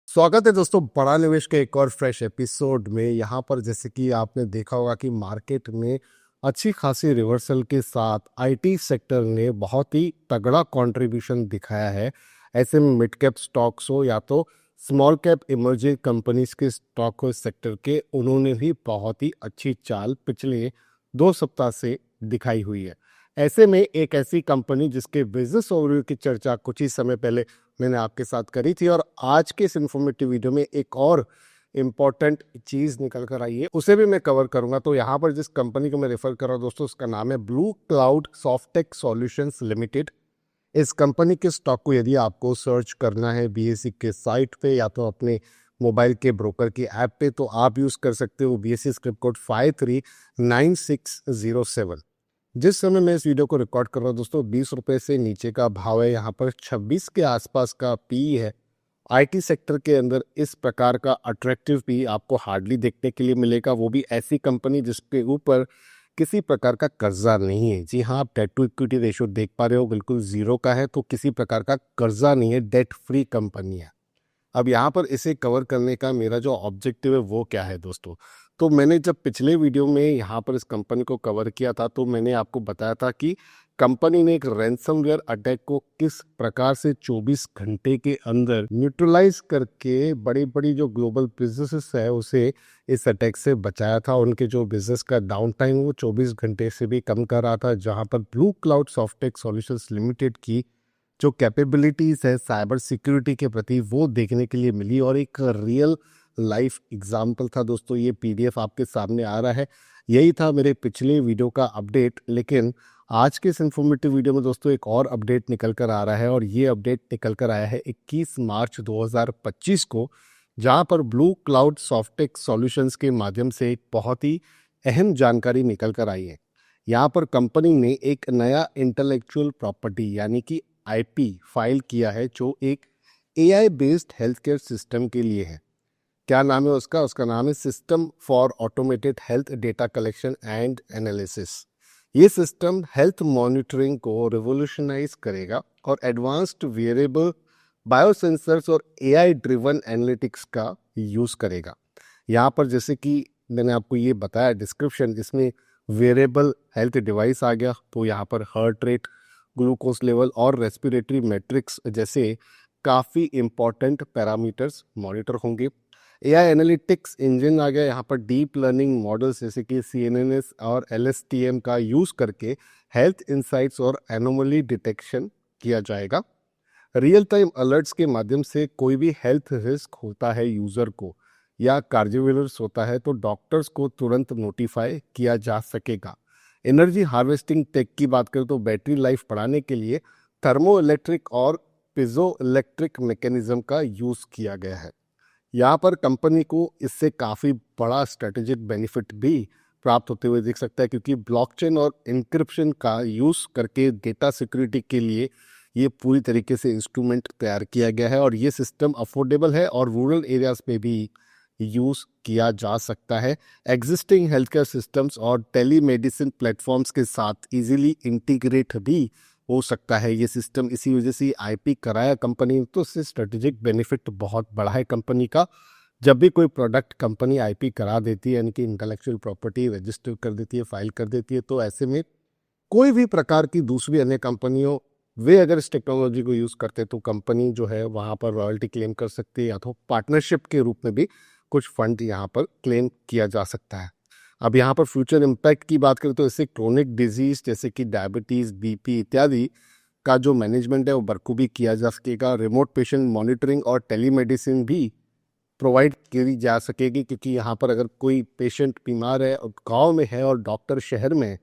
स्वागत है दोस्तों बड़ा निवेश के एक और फ्रेश एपिसोड में। यहाँ पर जैसे कि आपने देखा होगा कि मार्केट में अच्छी खासी रिवर्सल के साथ आईटी सेक्टर ने बहुत ही तगड़ा कंट्रीब्यूशन दिखाया है। ऐसे में मिड कैप स्टॉक्स हो या तो स्मॉल कैप इमर्जिंग कंपनीज के स्टॉक हो सेक्टर के, उन्होंने भी बहुत ही अच्छी चाल पिछले 2 सप्ताह से दिखाई हुई है। ऐसे में एक ऐसी कंपनी जिसके बिजनेस ओवरव्यू की चर्चा कुछ ही समय पहले मैंने आपके साथ करी थी, और आज के इस इन्फॉर्मेटिव वीडियो में एक और इम्पॉर्टेंट चीज़ निकल कर आई है, उसे भी मैं कवर करूंगा। तो यहाँ पर जिस कंपनी को मैं रेफर कर रहा हूँ दोस्तों, उसका नाम है blue cloud Softech solutions limited. इस कंपनी के स्टॉक को यदि आपको सर्च करना है बीएसई के साइट पे या तो अपने मोबाइल के ब्रोकर की ऐप पे, तो आप यूज़ कर सकते हो बीएसई स्क्रिप्ट कोड 539607। जिस समय मैं इस वीडियो को रिकॉर्ड कर रहा हूँ दोस्तों, 20 रुपये से नीचे का भाव है। यहाँ पर 26 के आसपास का पी है। आईटी सेक्टर के अंदर इस प्रकार का अट्रैक्टिव पी आपको हार्डली देखने के लिए मिलेगा, वो भी ऐसी कंपनी जिसके ऊपर किसी प्रकार का कर्जा नहीं है। जी हाँ, आप डेट टू इक्विटी रेशियो देख पा रहे हो, बिल्कुल जीरो का है। तो किसी प्रकार का कर्जा नहीं है, डेट फ्री कंपनी है। अब यहाँ पर इसे कवर करने का मेरा जो ऑब्जेक्टिव है वो क्या है दोस्तों, तो मैंने जब पिछले वीडियो में यहाँ पर इस कंपनी को कवर किया था तो मैंने आपको बताया था कि कंपनी ने एक रैंसमवेयर अटैक को किस प्रकार से 24 घंटे के अंदर न्यूट्रलाइज करके बड़ी बड़ी जो ग्लोबल बिजनेसेस है उसे इस अटैक से बचाया था। उनके जो बिजनेस का डाउन टाइम वो 24 घंटे से भी कम कर रहा था, जहाँ पर blue cloud Softech solutions limited की जो कैपेबिलिटीज़ है साइबर सिक्योरिटी के प्रति वो देखने के लिए मिली। और एक रियल लाइफ एग्जाम्पल था दोस्तों, ये पीडीएफ आपके सामने आ रहा है। यही था मेरे पिछले वीडियो का अपडेट, लेकिन आज के इस इन्फॉर्मेटिव वीडियो में दोस्तों एक और अपडेट निकल कर आ रहा है, और ये अपडेट निकल कर आया है 21 मार्च 2025 को, जहां पर ब्लू क्लाउड सॉफ्टेक सॉल्यूशंस के माध्यम से एक बहुत ही अहम जानकारी निकल कर आई है। यहाँ पर कंपनी ने एक नया इंटेलेक्चुअल प्रॉपर्टी यानी कि आईपी फाइल किया है, जो एक AI based health care system के लिए है। क्या नाम है उसका? उसका नाम है system for automated health data collection and analysis. ये सिस्टम हेल्थ मॉनिटरिंग को रिवोल्यूशनाइज करेगा और एडवांस्ड वेरिएबल बायोसेंसर्स और एआई ड्रिवन एनालिटिक्स का यूज करेगा। यहाँ पर जैसे कि मैंने आपको ये बताया डिस्क्रिप्शन, जिसमें वेरिएबल हेल्थ डिवाइस आ गया, तो यहाँ पर हार्ट रेट, ग्लूकोज लेवल और रेस्पिरेटरी मैट्रिक्स जैसे काफ़ी इंपॉर्टेंट पैरामीटर्स मॉनिटर होंगे। एआई एनालिटिक्स इंजन आ गया, यहाँ पर डीप लर्निंग मॉडल्स जैसे कि सीएनएनएस और एलएसटीएम का यूज़ करके हेल्थ इंसाइट्स और एनोमली डिटेक्शन किया जाएगा। रियल टाइम अलर्ट्स के माध्यम से कोई भी हेल्थ रिस्क होता है यूज़र को या कार्डियोवेलर्स होता है तो डॉक्टर्स को तुरंत नोटिफाई किया जा सकेगा। एनर्जी हार्वेस्टिंग टेक की बात करें तो बैटरी लाइफ बढ़ाने के लिए थर्मो इलेक्ट्रिक और पिजो इलेक्ट्रिक मैकेनिज्म का यूज़ किया गया है। यहाँ पर कंपनी को इससे काफ़ी बड़ा स्ट्रेटेजिक बेनिफिट भी प्राप्त होते हुए दिख सकता है, क्योंकि ब्लॉकचेन और इंक्रिप्शन का यूज़ करके डेटा सिक्योरिटी के लिए ये पूरी तरीके से इंस्ट्रूमेंट तैयार किया गया है, और ये सिस्टम अफोर्डेबल है और रूरल एरियाज पे भी यूज़ किया जा सकता है। एग्जिस्टिंग हेल्थ केयर सिस्टम्स और टेलीमेडिसिन प्लेटफॉर्म्स के साथ इजीली इंटीग्रेट भी हो सकता है ये सिस्टम। इसी वजह से आईपी कराया कंपनी, तो इससे स्ट्रेटेजिक बेनिफिट बहुत बड़ा है कंपनी का। जब भी कोई प्रोडक्ट कंपनी आईपी करा देती है, यानी कि इंटेलेक्चुअल प्रॉपर्टी रजिस्टर कर देती है, फाइल कर देती है, तो ऐसे में कोई भी प्रकार की दूसरी अन्य कंपनियों वे अगर इस टेक्नोलॉजी को यूज़ करते तो कंपनी जो है वहाँ पर रॉयल्टी क्लेम कर सकती है, या तो पार्टनरशिप के रूप में भी कुछ फंड यहाँ पर क्लेम किया जा सकता है। अब यहाँ पर फ्यूचर इम्पैक्ट की बात करें तो इससे क्रोनिक डिजीज जैसे कि डायबिटीज़, बीपी इत्यादि का जो मैनेजमेंट है वो बखूबी किया जा सकेगा। रिमोट पेशेंट मॉनिटरिंग और टेलीमेडिसिन भी प्रोवाइड की जा सकेगी, क्योंकि यहाँ पर अगर कोई पेशेंट बीमार है और गाँव में है और डॉक्टर शहर में है,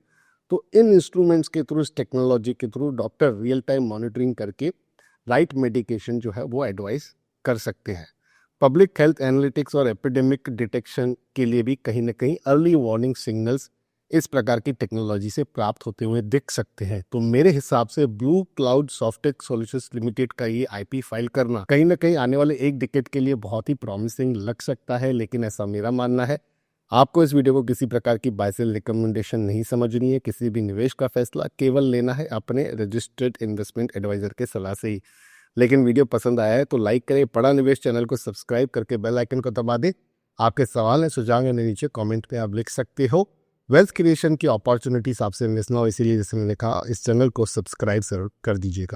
तो इन इंस्ट्रूमेंट्स के थ्रू, इस टेक्नोलॉजी के through doctor real time monitoring करके राइट मेडिकेशन जो है वो एडवाइस कर सकते हैं। पब्लिक हेल्थ एनालिटिक्स और एपिडेमिक डिटेक्शन के लिए भी कहीं ना कहीं अर्ली वार्निंग सिग्नल्स इस प्रकार की टेक्नोलॉजी से प्राप्त होते हुए दिख सकते हैं। तो मेरे हिसाब से blue cloud Softech solutions limited का ये आईपी फाइल करना कहीं ना कहीं आने वाले एक डिकेड के लिए बहुत ही प्रॉमिसिंग लग सकता है, लेकिन ऐसा मेरा मानना है। आपको इस वीडियो को किसी प्रकार की बाय सेल रिकमेंडेशन नहीं समझनी है। किसी भी निवेश का फैसला केवल लेना है अपने रजिस्टर्ड इन्वेस्टमेंट एडवाइजर के सलाह से ही लेकिन वीडियो पसंद आया है तो लाइक करें, पढ़ा निवेश चैनल को सब्सक्राइब करके बेल आइकन को दबा दें। आपके सवाल है सुझाव है नीचे कमेंट में आप लिख सकते हो। वेल्थ क्रिएशन की अपॉर्चुनिटीज आपसे मिस ना हो, इसीलिए जैसे मैंने कहा इस चैनल को सब्सक्राइब कर दीजिएगा।